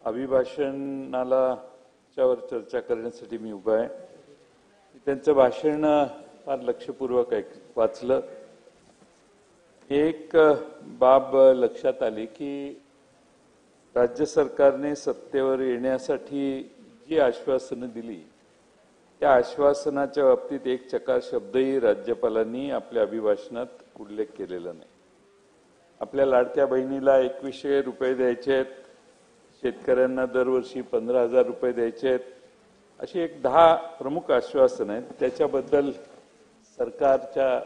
अभिभाषणाच्यावर चर्चा करण्यासाठी मी उभा आहे। त्यांचं भाषण फार लक्षपूर्वक वाचलं। एक बाब लक्षात आली की राज्य सरकारने सत्तेवर येण्यासाठी जी आश्वासनं दिली त्या आश्वासनाच्या बाबतीत एक चकार शब्दही राज्यपालांनी आपल्या अभिभाषणात उल्लेख केलेला नाही। आपल्या लाडक्या बहिणीला 2100 रुपये द्यायचे आहेत, शेतकऱ्यांना दरवर्षी 15,000 रुपये द्यायचे आहेत, अशी एक 10 प्रमुख आश्वासनं आहेत। त्याच्याबद्दल सरकारच्या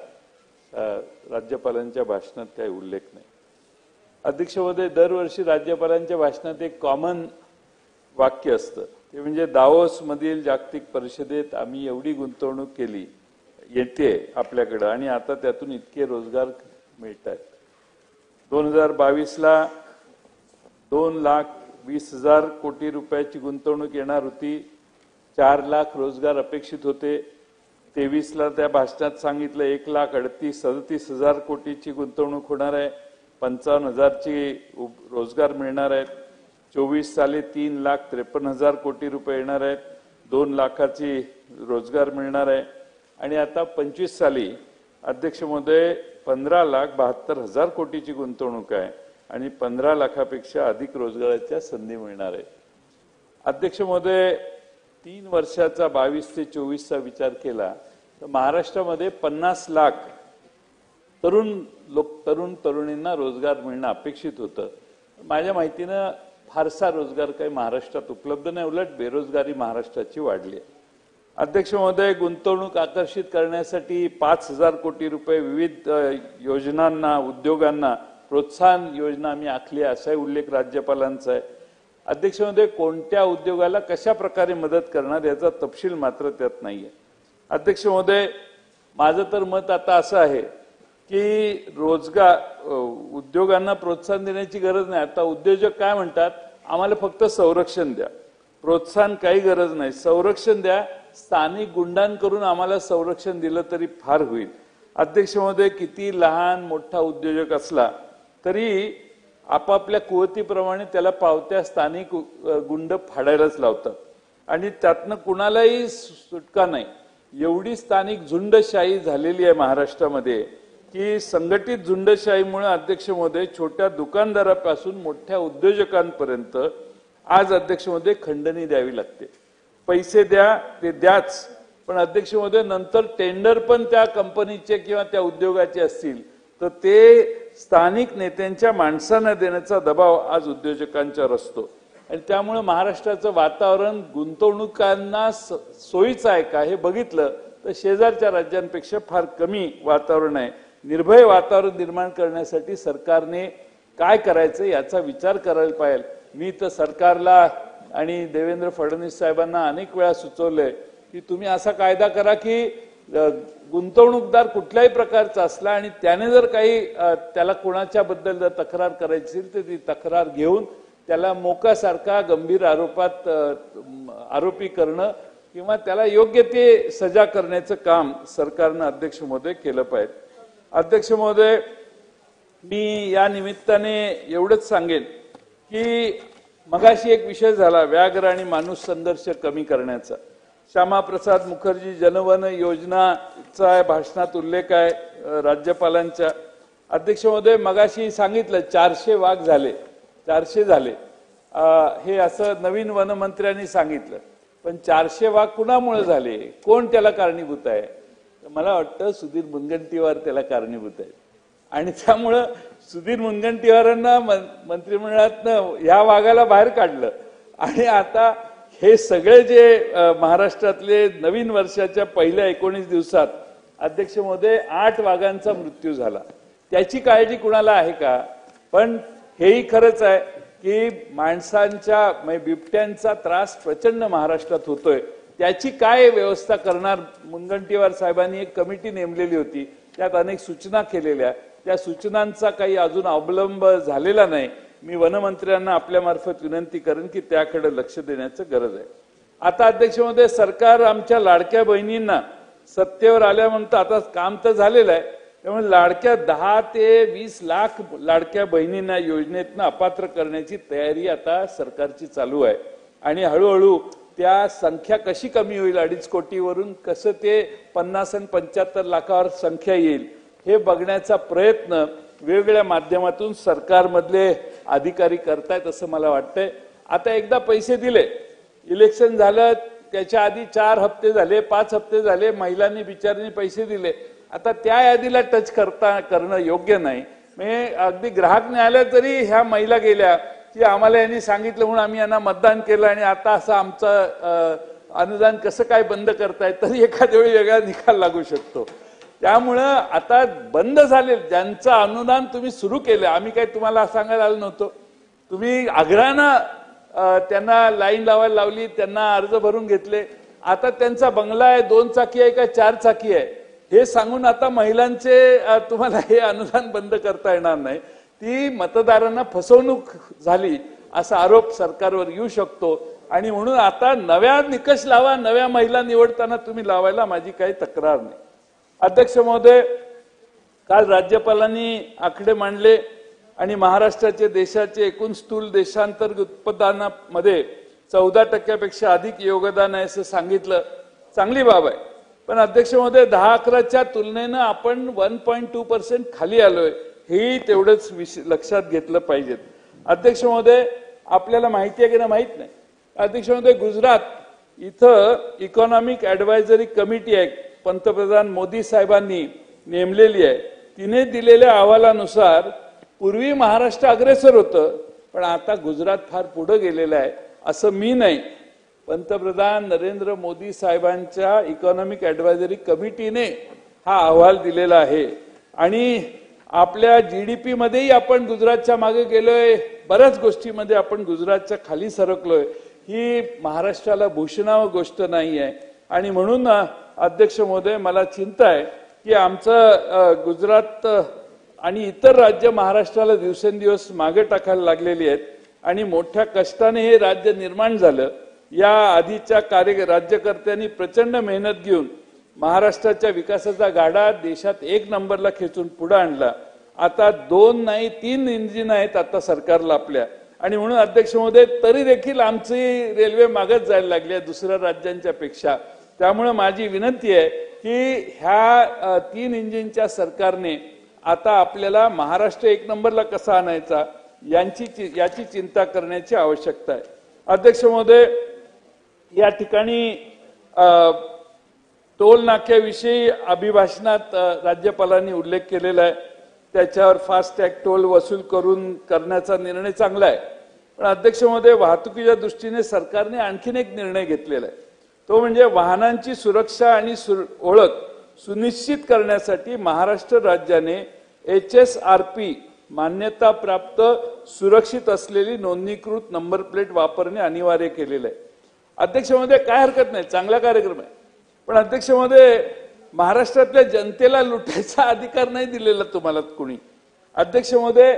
राज्यपालांच्या भाषणात काही उल्लेख नाही। अध्यक्ष महोदय, दरवर्षी राज्यपालांच्या भाषणात एक कॉमन वाक्य असतं, ते म्हणजे दावोस मधील जागतिक परिषदेत आम्ही एवढी गुंतवणूक केली येते आपल्याकडे आणि आता त्यातून इतके रोजगार मिळतात। 2022ला 2,20,000 कोटी रुपयाची गुंतवणूक येणार होती, 4 लाख रोजगार अपेक्षित होते। 23ला त्या भाषणात सांगितलं 1,38,37,000 कोटीची गुंतवणूक होणार आहे, 55,000ची रोजगार मिळणार आहेत। 24 साली 3,53,000 कोटी रुपये येणार आहेत, 2 लाखाची रोजगार मिळणार आहे आणि आता 25 साली अध्यक्ष महोदय 15,72,000 कोटीची गुंतवणूक आहे आणि 15 लाखापेक्षा अधिक रोजगाराच्या संधी मिळणार आहेत। अध्यक्ष महोदय, 3 वर्षाचा 22 ते 24चा विचार केला तर महाराष्ट्रामध्ये 50 लाख तरुणींना रोजगार मिळणं अपेक्षित होतं। माझ्या माहितीनं फारसा रोजगार काही महाराष्ट्रात उपलब्ध नाही, उलट बेरोजगारी महाराष्ट्राची वाढली आहे। अध्यक्ष महोदय, गुंतवणूक आकर्षित करण्यासाठी 5,000 कोटी रुपये विविध योजनांना, उद्योगांना प्रोत्साहन योजना आम्ही आखली आहे, असाही उल्लेख राज्यपालांचा आहे। अध्यक्ष महोदय, कोणत्या उद्योगाला कशा प्रकारे मदत करणार याचा तपशील मात्र त्यात नाहीये। अध्यक्ष महोदय, माझं तर मत आता असं आहे की उद्योगांना प्रोत्साहन देण्याची गरज नाही। आता उद्योजक काय म्हणतात, आम्हाला फक्त संरक्षण द्या, प्रोत्साहन काही गरज नाही, संरक्षण द्या, स्थानिक गुंडांकडून आम्हाला संरक्षण दिलं तरी फार होईल। अध्यक्ष महोदय, किती लहान मोठा उद्योजक असला तरी आपापल्या कुवतीप्रमाणे त्याला पावत्या स्थानिक गुंड फाडायलाच लावतात आणि त्यातनं कुणालाही सुटका नाही। एवढी स्थानिक झुंडशाही झालेली आहे महाराष्ट्रामध्ये की संघटित झुंडशाहीमुळे अध्यक्ष महोदय छोट्या दुकानदारापासून मोठ्या उद्योजकांपर्यंत आज अध्यक्ष महोदय खंडणी द्यावी लागते। पैसे द्या ते द्याच, पण अध्यक्ष महोदय नंतर टेंडर पण त्या कंपनीचे किंवा त्या उद्योगाचे असतील तर ते स्थानिक नेत्यांच्या माणसांना देण्याचा दबाव आज उद्योजकांच्यावर असतो आणि त्यामुळे महाराष्ट्राचं वातावरण गुंतवणुकांना सोयीचं आहे का हे बघितलं तर शेजारच्या राज्यांपेक्षा फार कमी वातावरण आहे। निर्भय वातावरण निर्माण करण्यासाठी सरकारने काय करायचं याचा विचार करायला पाहिजे। मी तर सरकारला आणि देवेंद्र फडणवीस साहेबांना अनेक वेळा सुचवलंय की तुम्ही असा कायदा करा की गुंतवणूकदार कुठल्याही प्रकारचा असला आणि त्याने जर काही त्याला कोणाच्या बद्दल जर तक्रार करायची असेल तर ती तक्रार घेऊन त्याला मोकासारखा गंभीर आरोपी करणं किंवा त्याला योग्य ते सजा करण्याचं काम सरकारनं अध्यक्ष महोदय केलं पाहिजे। अध्यक्ष महोदय, मी या निमित्ताने एवढंच सांगेन की मगाशी एक विषय झाला व्याघ्र आणि माणूस संघर्ष कमी करण्याचा। श्यामाप्रसाद मुखर्जी जनवन योजनाचा भाषणात उल्लेख आहे राज्यपालांच्या। अध्यक्ष महोदय, मगाशी सांगितलं 400 वाघ झाले, 400 झाले हे असं नवीन वनमंत्र्यांनी सांगितलं, पण 400 वाघ कुणामुळे झाले, कोण त्याला कारणीभूत आहे? मला वाटतं सुधीर मुनगंटीवार त्याला कारणीभूत आहेत आणि त्यामुळं सुधीर मुनगंटीवारांना मंत्रिमंडळातनं ह्या वाघाला बाहेर काढलं आणि आता हे सगळे जे महाराष्ट्रातले नवीन वर्षाच्या पहिल्या 19 दिवसात अध्यक्ष महोदय 8 वाघांचा मृत्यू झाला। त्याची काळजी कुणाला आहे का? पण हेही खरंच आहे की माणसांच्या बिबट्यांचा त्रास प्रचंड महाराष्ट्रात होतोय, त्याची काय व्यवस्था करणार? मुनगंटीवार साहेबांनी एक कमिटी नेमलेली होती, त्यात अनेक सूचना केलेल्या, त्या सूचनांचा काही अजून अवलंब झालेला नाही। मी वनमंत्र्यांना आपल्यामार्फत विनंती करेन की त्याकडे लक्ष देण्याची गरज आहे। आता अध्यक्ष महोदय, सरकार आमच्या लाडक्या बहिणींना सत्तेवर आल्यानंतर आता काम तर झालेलं आहे, त्यामुळे लाडक्या 10 ते 20 लाख लाडक्या बहिणींना योजनेतनं अपात्र करण्याची तयारी आता सरकारची चालू आहे आणि हळूहळू त्या संख्या कशी कमी होईल 2.5 कोटीवरून कसं ते 50 आणि 75 लाखावर संख्या येईल हे बघण्याचा प्रयत्न वेगवेगळ्या माध्यमातून सरकारमधले अधिकारी करतायत असं मला वाटतंय। आता एकदा पैसे दिले, इलेक्शन झालं, त्याच्या आधी 4 हप्ते झाले, 5 हप्ते झाले, महिलांनी बिचारांनी पैसे दिले, आता त्या यादीला टच करणं योग्य नाही। म्हणजे अगदी ग्राहक न्यायालयात जरी ह्या महिला गेल्या की आम्हाला यांनी सांगितलं म्हणून आम्ही यांना मतदान केलं आणि आता असं आमचं अनुदान कसं काय बंद करताय, तरी एखाद्या वेळी वेगळा निकाल लागू शकतो। त्यामुळं आता बंद झाले ज्यांचं अनुदान तुम्ही सुरू केलं, आम्ही काही तुम्हाला सांगायला आलो नव्हतो, तुम्ही आग्रहानं त्यांना लाईन लावायला लावली, त्यांना अर्ज भरून घेतले, आता त्यांचा बंगला आहे 2 चाकी आहे का 4 चाकी आहे हे सांगून आता महिलांचे तुम्हाला हे अनुदान बंद करता येणार नाही। ती मतदारांना फसवणूक झाली असा आरोप सरकारवर येऊ शकतो आणि म्हणून आता नव्या निकष लावा, नव्या महिला निवडताना तुम्ही लावायला माझी काही तक्रार नाही। अध्यक्ष महोदय, काल राज्यपालांनी आकडे मांडले आणि महाराष्ट्राचे देशाचे एकूण स्थूल देशांतर्गत उत्पादनामध्ये 14% अधिक योगदान आहे असं सांगितलं, चांगली बाब आहे। पण अध्यक्ष महोदय 10-11च्या तुलनेनं आपण 1.2% खाली आलोय, हे तेवढंच लक्षात घेतलं पाहिजे। अध्यक्ष महोदय, आपल्याला माहिती आहे की नाही माहित नाही, अध्यक्ष महोदय गुजरात इथं इकॉनॉमिक ॲडवायझरी कमिटी आहे, पंतप्रधान मोदी साहेबांनी नेमलेली आहे, तिने दिलेल्या अहवालानुसार पूर्वी महाराष्ट्र अग्रेसर होतं पण आता गुजरात फार पुढे गेलेलं आहे असं मी नाही, पंतप्रधान नरेंद्र मोदी साहेबांच्या इकॉनॉमिक ॲडवायझरी कमिटीने हा अहवाल दिलेला आहे आणि आपल्या जीडीपी मध्येही आपण गुजरातच्या मागे गेलोय, बऱ्याच गोष्टीमध्ये आपण गुजरातच्या खाली सरकलोय, ही महाराष्ट्राला भूषणावह गोष्ट नाही आहे। आणि म्हणून अध्यक्ष महोदय मला चिंता आहे की आमचं गुजरात आणि इतर राज्य महाराष्ट्राला दिवसेंदिवस मागे टाकायला लागलेली आहेत आणि मोठ्या कष्टाने हे राज्य निर्माण झालं। या आधीच्या राज्यकर्त्यांनी प्रचंड मेहनत घेऊन महाराष्ट्राच्या विकासाचा गाडा देशात 1 नंबरला खेचून पुढे आणला। आता 2 नाही 3 इंजिन आहेत आता सरकारला आपल्या, आणि म्हणून अध्यक्ष महोदय तरी देखील आमची रेल्वे मागत जायला लागली आहे दुसऱ्या राज्यांच्या पेक्षा। त्यामुळे माझी विनंती आहे की ह्या 3 इंजिनच्या सरकारने आता आपल्याला महाराष्ट्र 1 नंबरला कसा आणायचा याची चिंता करण्याची आवश्यकता आहे। अध्यक्ष महोदय, या ठिकाणी टोल नाक्याविषयी अभिभाषणात राज्यपालांनी उल्लेख केलेला आहे, त्याच्यावर फास्टॅग टोल वसूल करण्याचा निर्णय चांगला आहे। पण अध्यक्ष महोदय, वाहतुकीच्या दृष्टीने सरकारने आणखीन एक निर्णय घेतलेला आहे, तो म्हणजे वाहनांची सुरक्षा आणि ओळख सुनिश्चित करण्यासाठी महाराष्ट्र राज्याने HSRP मान्यता प्राप्त सुरक्षित असलेली नोंदणीकृत नंबर प्लेट वापरणे अनिवार्य केलेलं आहे। अध्यक्ष महोदय, काय हरकत नाही, चांगला कार्यक्रम आहे, पण अध्यक्ष महोदय महाराष्ट्रातल्या जनतेला लुटायचा अधिकार नाही दिलेला तुम्हाला कोणी। अध्यक्ष महोदय,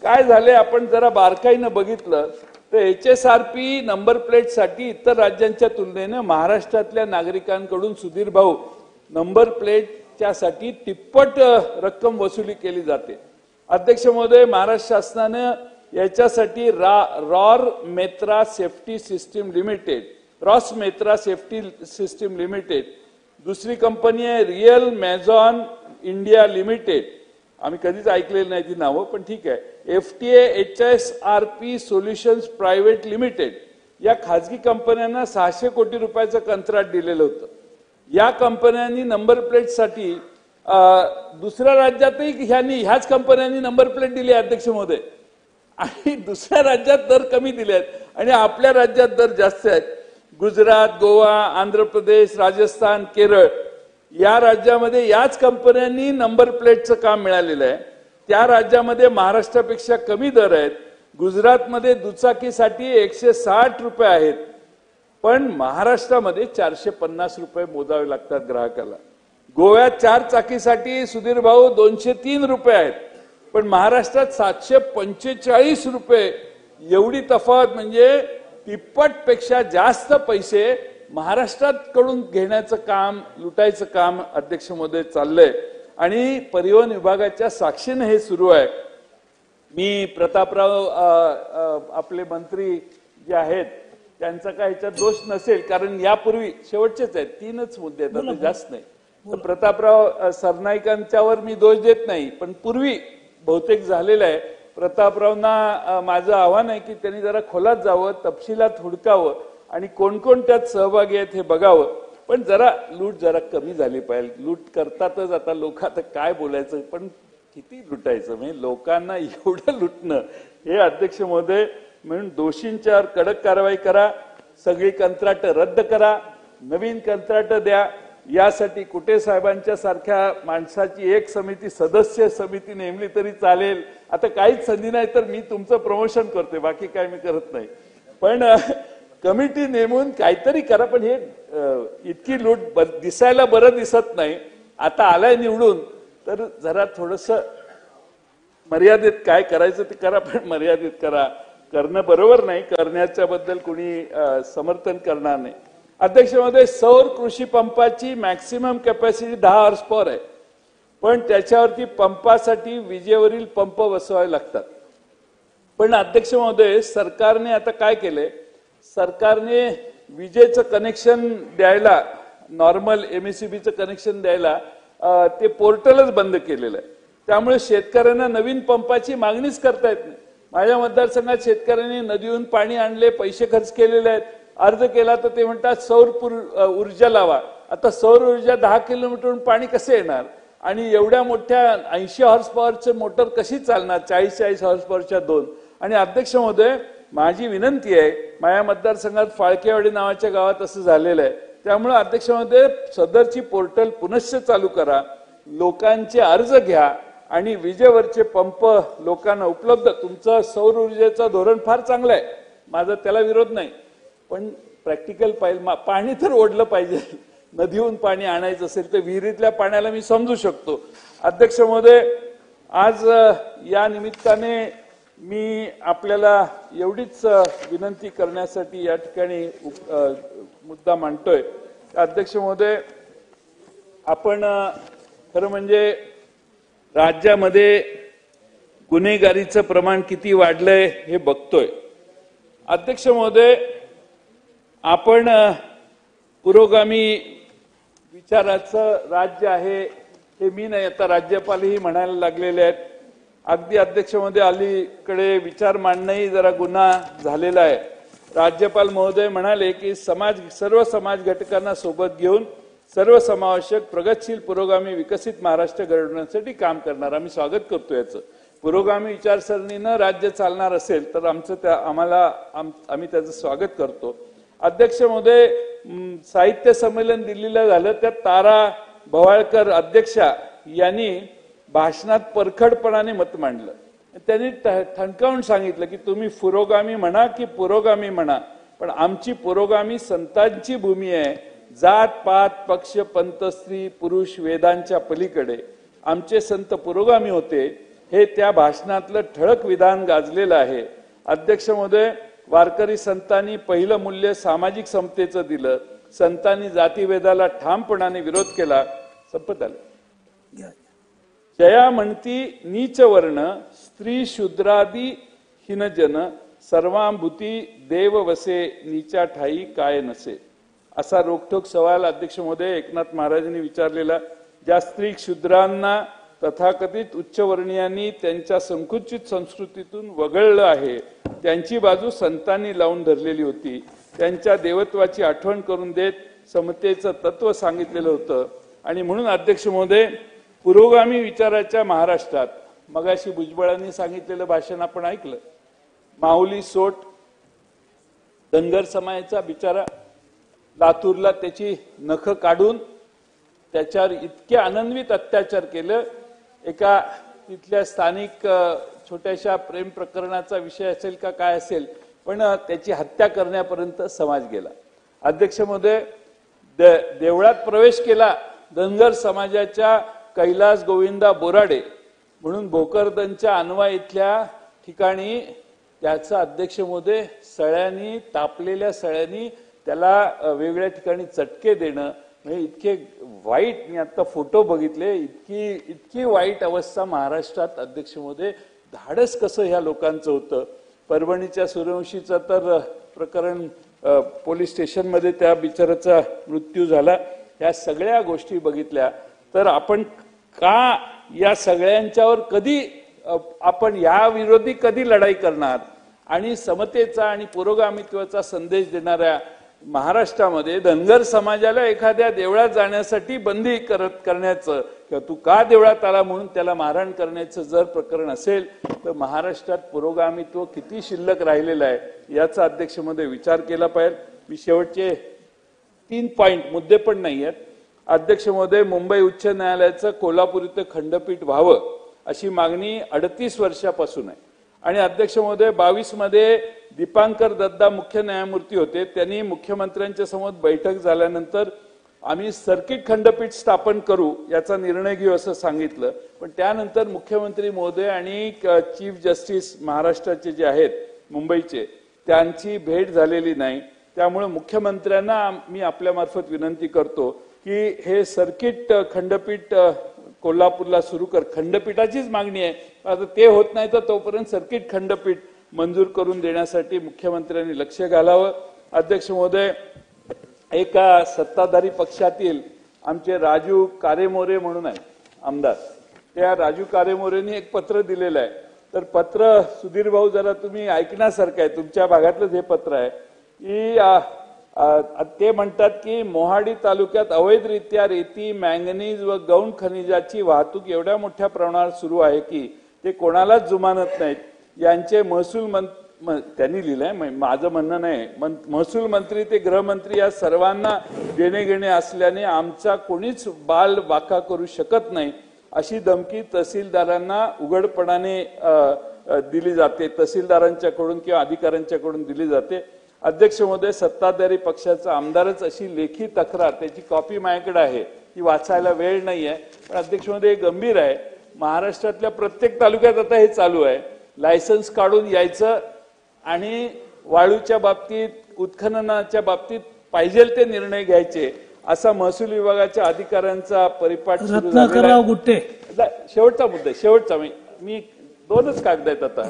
काय झाले आपण जरा बारकाईनं बघितलं तर HSRP नंबर प्लेट साठी इतर राज्यांच्या तुलनेने महाराष्ट्रातल्या नागरिकांकडून सुधीर भाऊ नंबर प्लेटच्या साठी तिप्पट रक्कम वसुली केली जाते। अध्यक्ष महोदय, महाराष्ट्र शासनाने याच्यासाठी रॉस मेत्रा सेफ्टी सिस्टीम लिमिटेड, दुसरी कंपनी आहे रियल मॅझॉन इंडिया लिमिटेड, आम्ही कधीच ऐकलेलं नाही ती नावं पण ठीक आहे, FTA HSRP solutions private limited, या खाजगी कंपन्यांना 600 कोटी रुपयाचं कंत्राट दिलेलं होतं। या कंपन्यांनी नंबर प्लेटसाठी दुसऱ्या राज्यातही ह्याच कंपन्यांनी नंबर प्लेट दिली अध्यक्ष महोदय, आणि दुसऱ्या राज्यात दर कमी दिले आहेत आणि आपल्या राज्यात दर जास्त आहेत। गुजरात, गोवा, आंध्र प्रदेश, राजस्थान, केरळ या राज्यामध्ये याच कंपन्यांनी नंबर प्लेटचं काम मिळालेलं आहे, त्या राज्यामध्ये महाराष्ट्रापेक्षा कमी दर आहेत। गुजरातमध्ये दुचाकीसाठी 160 रुपये आहेत, पण महाराष्ट्रामध्ये 450 रुपये मोजावे लागतात ग्राहकाला। गोव्यात 4 चाकीसाठी सुधीर भाऊ 203 रुपये आहेत, पण महाराष्ट्रात 745 रुपये, एवढी तफावत म्हणजे तिप्पटपेक्षा जास्त पैसे महाराष्ट्रात कडून घेण्याचं काम, लुटायचं काम अध्यक्ष महोदय चाललंय। आणि परिवहन विभागाच्या साक्षीने हे सुरू आहे. मी प्रतापराव आपले मंत्री जे आहेत त्यांचा काय ह्याच्यात दोष नसेल, कारण यापूर्वी शेवटचेच आहेत 3च मुद्दे आहेत, जास्त नाही. तर प्रतापराव सरनाईकांच्यावर मी दोष देत नाही, पण पूर्वी बहुतेक झालेलं आहे. प्रतापरावना माझं आव्हान आहे की त्यांनी जरा खोलात जावं, तपशिलात हुडकावं आणि कोण कोण त्यात सहभागी आहेत हे बघावं. पण जरा लूट जरा कमी झाली पाहिजे. लूट करतातच, आता लोक आता काय बोलायचं, पण किती लुटायचं, म्हणजे लोकांना एवढं लुटणं हे अध्यक्ष महोदय. म्हणून दोषींच्यावर कडक कारवाई करा, सगळी कंत्राट रद्द करा, नवीन कंत्राट द्या. यासाठी कुटे साहेबांच्या सारख्या माणसाची एक समिती, सदस्य समिती नेमली तरी चालेल. आता काहीच संधी नाही तर मी तुमचं प्रमोशन करतोय, बाकी काय मी करत नाही. पण कमिटी नेमून काहीतरी करा. पण हे इतकी लूट दिसायला बरं दिसत नाही. आता आलाय निवडून तर जरा थोडस मर्यादित काय करायचं ते करा, पण मर्यादित करा. करणं बरोबर नाही, करण्याच्या बद्दल कोणी समर्थन करणार नाही. अध्यक्ष महोदय, सौर कृषी पंपाची मॅक्सिमम कॅपॅसिटी 10 हॉर्स पॉवर आहे, पण त्याच्यावरती पंपासाठी विजेवरील पंप बसवावे लागतात. पण अध्यक्ष महोदय, सरकारने आता काय केलंय, सरकारने विजेचं कनेक्शन द्यायला, नॉर्मल एमएससीबीचं कनेक्शन द्यायला ते पोर्टलच बंद केलेलं आहे. त्यामुळे शेतकऱ्यांना नवीन पंपाची मागणीच करता येत नाही. माझ्या मतदारसंघात शेतकऱ्यांनी नदीहून पाणी आणले, पैसे खर्च केलेले आहेत, अर्ज केला तर ते म्हणतात सौर ऊर्जा लावा. आता सौर ऊर्जा 10 किलोमीटरहून पाणी कसे येणार, आणि एवढ्या मोठ्या 80 हॉर्स पॉवरचे मोटर कशी चालणार, 40-40 हॉर्स पॉवरच्या 2. आणि अध्यक्ष महोदय, माझी विनंती आहे, माझ्या मतदारसंघात फाळकेवाडी नावाच्या गावात असं झालेलं आहे. त्यामुळे अध्यक्ष महोदय, सदरची पोर्टल पुनश्च चालू करा, लोकांचे अर्ज घ्या आणि विजेवरचे पंप लोकांना उपलब्ध. तुमचं सौर ऊर्जेचं धोरण फार चांगलं आहे, माझा त्याला विरोध नाही, पण प्रॅक्टिकल पाहिजे. पाणी तर ओढलं पाहिजे. नदीहून पाणी आणायचं असेल तर विहिरीतल्या पाण्याला मी समजू शकतो. अध्यक्ष महोदय, आज या निमित्ताने मी आपल्याला एवढीच विनंती करण्यासाठी या ठिकाणी मुद्दा मांडतोय. अध्यक्ष महोदय, आपण खरं म्हणजे राज्यामध्ये गुन्हेगारीचं प्रमाण किती वाढलंय हे बघतोय. अध्यक्ष महोदय, आपण पुरोगामी विचाराचं राज्य आहे हे मी नाही, आता राज्यपालही म्हणायला लागलेले आहेत. अगदी अध्यक्ष महोदय, अलीकडे विचार मांडणंही जरा गुन्हा झालेला आहे. राज्यपाल महोदय म्हणाले की सर्व समाज घटकांना सोबत घेऊन सर्वसमावेशक प्रगतशील पुरोगामी विकसित महाराष्ट्र घडवण्यासाठी काम करणार. आम्ही स्वागत करतो याचं. पुरोगामी विचारसरणीनं राज्य चालणार असेल तर आम्ही त्याचं स्वागत करतो. अध्यक्ष महोदय, साहित्य संमेलन दिल्लीला झालं, त्यात तारा भवाळकर अध्यक्षा यांनी भाषणात परखडपणाने मत मांडलं. त्यांनी ठणकावून सांगितलं की तुम्ही पुरोगामी म्हणा की पुरोगामी म्हणा, पण आमची पुरोगामी संतांची भूमी आहे. जात पात पक्ष पंथ स्त्री पुरुष वेदांच्या पलीकडे आमचे संत पुरोगामी होते, हे त्या भाषणातलं ठळक विधान गाजलेलं आहे. अध्यक्ष महोदय, वारकरी संतांनी पहिलं मूल्य सामाजिक समतेचं दिलं. संतांनी जातीभेदाला ठामपणाने विरोध केला. संपत आलं. जया म्हणती नीच वर्ण स्त्री शूद्रादी हिनजन सर्वांभूती देव वसे नीचा ठाई काय नसे, असा रोखठोक सवाल अध्यक्ष महोदय एकनाथ महाराजांनी विचारलेला. ज्या स्त्री शूद्रांना तथाकथित उच्चवर्णीयांनी त्यांच्या संकुचित संस्कृतीतून वगळलं आहे, त्यांची बाजू संतांनी लावून धरलेली होती. त्यांच्या देवत्वाची आठवण करून देत समतेचं तत्व सांगितलेलं होतं. आणि म्हणून अध्यक्ष महोदय, पुरोगामी विचाराच्या महाराष्ट्रात मगाशी भुजबळांनी सांगितलेलं भाषण आपण ऐकलं. माऊली सोट धनगर समाजाचा बिचारा लातूरला त्याची नख काढून त्याच्यावर इतके आनंदवित अत्याचार केलं. एका तिथल्या स्थानिक छोट्याशा प्रेम प्रकरणाचा विषय असेल का काय असेल, पण त्याची हत्या करण्यापर्यंत समाज गेला. अध्यक्ष महोदय, देवळात प्रवेश केला धनगर समाजाच्या कैलास गोविंदा बोराडे म्हणून भोकरदनच्या अनवा इथल्या ठिकाणी त्याचं अध्यक्ष महोदय सळ्यांनी, तापलेल्या सळ्यांनी त्याला वेगळ्या ठिकाणी चटके देणं, म्हणजे इतके वाईट, मी आता फोटो बघितले, इतकी वाईट अवस्था महाराष्ट्रात. अध्यक्ष महोदय, धाडस कसं ह्या लोकांचं होतं. परभणीच्या सूर्यवंशीचं तर प्रकरण पोलीस स्टेशनमध्ये त्या बिचाराचा मृत्यू झाला. या सगळ्या गोष्टी बघितल्या तर आपण का या सगळ्यांच्यावर कधी आपण या विरोधी कधी लढाई करणार. आणि समतेचा आणि पुरोगामित्वाचा संदेश देणाऱ्या महाराष्ट्रामध्ये धनगर समाजाला एखाद्या देवळात जाण्यासाठी बंदी करण्याचं किंवा तू का देवळात आला म्हणून त्याला मारहाण करण्याचं जर प्रकरण असेल तर महाराष्ट्रात पुरोगामित्व किती शिल्लक राहिलेलं आहे याचा अध्यक्षमध्ये विचार केला पाहिजे. मी शेवटचे 3 पॉइंट, मुद्दे पण नाही आहेत. अध्यक्ष महोदय, मुंबई उच्च न्यायालयाचं कोल्हापूर इथं खंडपीठ व्हावं अशी मागणी 38 वर्षापासून आहे. आणि अध्यक्ष महोदय, 22 मध्ये दीपांकर दत्ता मुख्य न्यायमूर्ती होते. त्यांनी मुख्यमंत्र्यांच्या समोर बैठक झाल्यानंतर आम्ही सर्किट खंडपीठ स्थापन करू याचा निर्णय घेऊ असं सांगितलं. पण त्यानंतर मुख्यमंत्री महोदय आणि चीफ जस्टिस महाराष्ट्राचे जे आहेत मुंबईचे त्यांची भेट झालेली नाही. त्यामुळे मुख्यमंत्र्यांना मी आपल्यामार्फत विनंती करतो की हे सर्किट खंडपीठ कोल्हापूरला सुरू कर. खंडपीठाचीच मागणी आहे. आता ते होत नाही तर तोपर्यंत सर्किट खंडपीठ मंजूर करून देण्यासाठी मुख्यमंत्र्यांनी लक्ष घालावं. अध्यक्ष महोदय, एका सत्ताधारी पक्षातील आमचे राजू कारेमोरे म्हणून आहे आमदार, त्या राजू कारेमोरेंनी एक पत्र दिलेलं आहे. तर पत्र सुधीर भाऊ जरा तुम्ही ऐकण्यासारखं आहे, तुमच्या भागातलंच हे पत्र आहे की ते म्हणतात की मोहाडी तालुक्यात अवैधरित्या रेती, मॅंगनीज व गौण खनिजाची वाहतूक एवढ्या मोठ्या प्रमाणात सुरू आहे की ते कोणालाच जुमानत नाहीत. यांचे महसूल त्यांनी लिहिलंय, माझं म्हणणं नाही, महसूल मंत्री ते गृहमंत्री या सर्वांना देणे घेणे असल्याने आमचा कोणीच बाल वाका करू शकत नाही अशी धमकी तहसीलदारांना उघडपणाने दिली जाते, तहसीलदारांच्याकडून किंवा अधिकाऱ्यांच्याकडून दिली जाते. अध्यक्ष महोदय, सत्ताधारी पक्षाचा आमदारच अशी लेखी तक्रार, त्याची कॉपी माझ्याकडे आहे, ती वाचायला वेळ नाही आहे. पण अध्यक्ष महोदय, गंभीर आहे. महाराष्ट्रातल्या प्रत्येक तालुक्यात आता हे चालू आहे. लायसन्स काढून यायचं आणि वाळूच्या बाबतीत, उत्खननाच्या बाबतीत पाहिजे ते निर्णय घ्यायचे असा महसूल विभागाच्या अधिकाऱ्यांचा परिपाठ सुरू झालेला आहे. शेवटचा मुद्दा, शेवटचा, मी 2च कागद आहेत आता,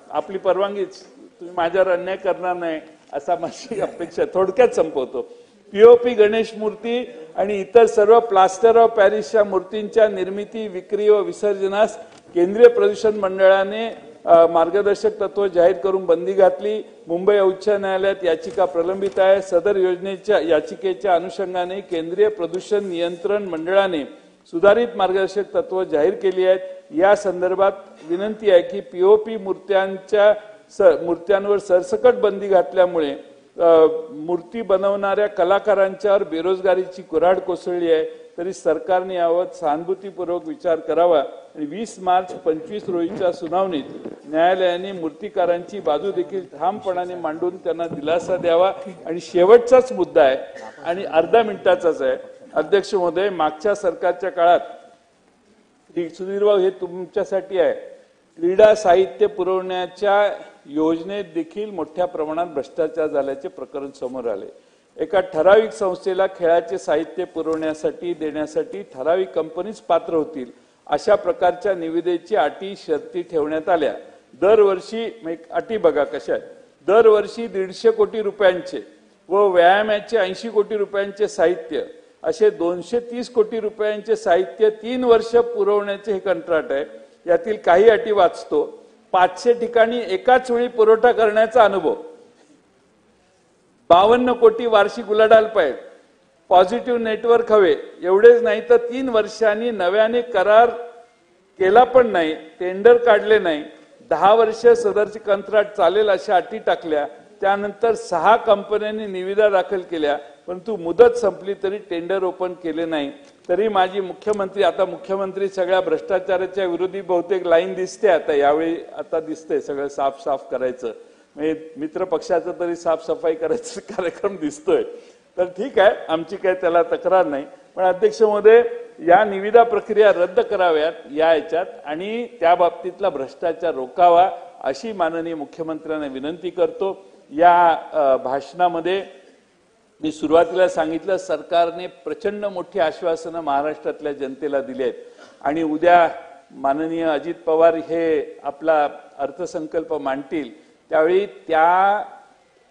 आपली परवानगीच, तुम्ही माझ्यावर अन्याय करणार नाही असा माझी अपेक्षा. थोडक्यात संपवतो. पीओपी गणेश मूर्ती आणि इतर सर्व प्लास्टर ऑफ पॅरिसच्या मूर्तींच्या निर्मिती, विक्री व विसर्जनास केंद्रीय प्रदूषण मंडळाने मार्गदर्शक तत्व जाहीर करून बंदी घातली. मुंबई उच्च न्यायालयात याचिका प्रलंबित आहे. सदर योजनेच्या याचिकेच्या अनुषंगाने केंद्रीय प्रदूषण नियंत्रण मंडळाने सुधारित मार्गदर्शक तत्व जाहीर केली आहेत. या संदर्भात विनंती आहे की पीओपी मूर्त्यांवर सरसकट बंदी घातल्यामुळे मूर्ती बनवणाऱ्या कलाकारांच्यावर बेरोजगारीची कुऱ्हाड कोसळली आहे. तरी सरकारने यावर सहानुभूतीपूर्वक विचार करावा आणि 20 मार्च 25 रोजीच्या सुनावणीत न्यायालयाने मूर्तिकारांची बाजू देखील ठामपणाने मांडून त्यांना दिलासा द्यावा. आणि शेवटचाच मुद्दा आहे आणि अर्धा मिनिटाचाच आहे. अध्यक्ष महोदय, मागच्या सरकारच्या काळात, सुधीरभाऊ हे तुमच्यासाठी आहे, क्रीडा साहित्य पुरवण्याच्या योजनेत देखील मोठ्या प्रमाणात भ्रष्टाचार झाल्याचे प्रकरण समोर आले. एका ठराविक संस्थेला खेळाचे साहित्य पुरवण्यासाठी देण्यासाठी ठराविक कंपनीच पात्र होतील अशा प्रकारच्या निविदेची अटी शर्ती ठेवण्यात आल्या. दरवर्षी अटी बघा कशा आहेत. दरवर्षी 150 कोटी रुपयांचे व व्यायामाचे 80 कोटी रुपयांचे साहित्य असे 230 कोटी रुपयांचे साहित्य 3 वर्ष पुरवण्याचे हे कंत्राट आहे. यातील काही अटी वाचतो. 500 ठिकाणी एकाच वेळी पुरवठा करण्याचा अनुभव, 52 कोटी वार्षिक उलाढाल पाहिजे, पॉझिटिव्ह नेटवर्क हवे. एवढेच नाही तर 3 वर्षांनी नव्याने करार केला पण नाही, टेंडर काढले नाही, 10 वर्ष सदरचे कंत्राट चालेल अशा अटी टाकल्या. त्यानंतर 6 कंपन्यांनी निविदा दाखल केल्या, परंतु मुदत संपली तरी टेंडर ओपन केले नाही. तरी माझी मुख्यमंत्री, आता मुख्यमंत्री सगळ्या भ्रष्टाचाराच्या विरोधी बहुतेक लाईन दिसते आता, यावेळी आता दिसते सगळं साफ करायचं, म्हणजे मित्र पक्षाचा तरी साफसफाई करायचा कार्यक्रम दिसतोय. तर ठीक आहे, आमची काय त्याला तक्रार नाही. पण अध्यक्ष महोदय, या निविदा प्रक्रिया रद्द कराव्यात याच्यात आणि त्या बाबतीतला भ्रष्टाचार रोखावा अशी माननीय मुख्यमंत्र्यांना विनंती करतो. या भाषणामध्ये मी सुरुवातीला सांगितलं, सरकारने प्रचंड मोठी आश्वासनं महाराष्ट्रातल्या जनतेला दिली आहेत आणि उद्या माननीय अजित पवार हे आपला अर्थसंकल्प मांडतील त्यावेळी त्या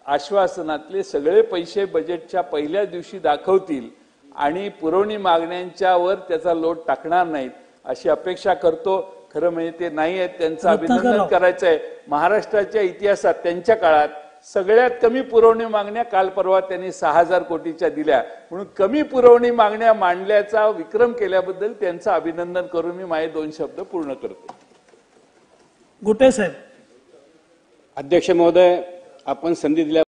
आश्वासनातले सगळे पैसे बजेटच्या पहिल्या दिवशी दाखवतील आणि पुरवणी मागण्यांच्यावर त्याचा लोड टाकणार नाहीत अशी अपेक्षा करतो. खरं म्हणजे ते नाही आहेत, त्यांचं अभिनंदन करायचं आहे. महाराष्ट्राच्या इतिहासात त्यांच्या काळात सगळ्यात कमी पुरवणी मागण्या काल परवा त्यांनी 6,000 कोटीच्या दिल्या, म्हणून कमी पुरवणी मागण्या मांडल्याचा विक्रम केल्याबद्दल त्यांचं अभिनंदन करून मी माझे 2 शब्द पूर्ण करतो. गुटे साहेब. अध्यक्ष महोदय, आपण संधी दिल्या